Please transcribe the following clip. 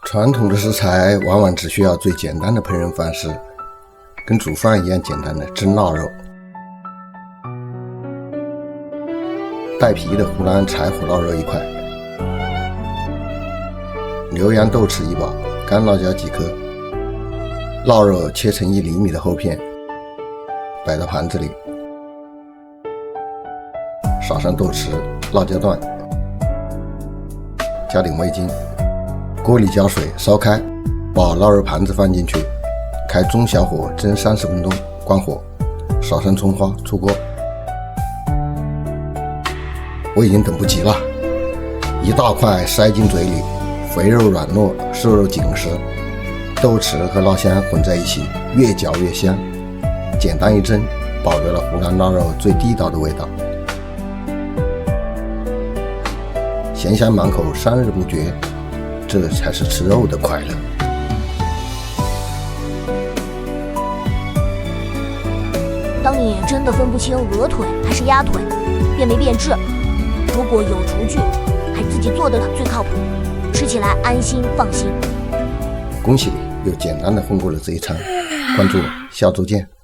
传统的食材往往只需要最简单的烹饪方式，跟煮饭一样简单的蒸腊肉。带皮的湖南柴火腊肉1块，牛羊豆豉1把，干辣椒几颗，腊肉切成1厘米的厚片，摆到盘子里，撒上豆豉、辣椒段，加点味精，锅里加水烧开，把腊肉盘子放进去，开中小火蒸30分钟，关火，撒上葱花，出锅。我已经等不及了，一大块塞进嘴里，肥肉软糯，瘦肉紧实，豆豉和辣香混在一起，越嚼越香。简单一蒸，保留了湖南腊肉最地道的味道，咸香满口，3日不绝，这才是吃肉的快乐。当你真的分不清鹅腿还是鸭腿，变没变质，如果有厨具，还自己做的最靠谱，吃起来安心放心。恭喜又简单的混过了这一餐，关注我，下周见。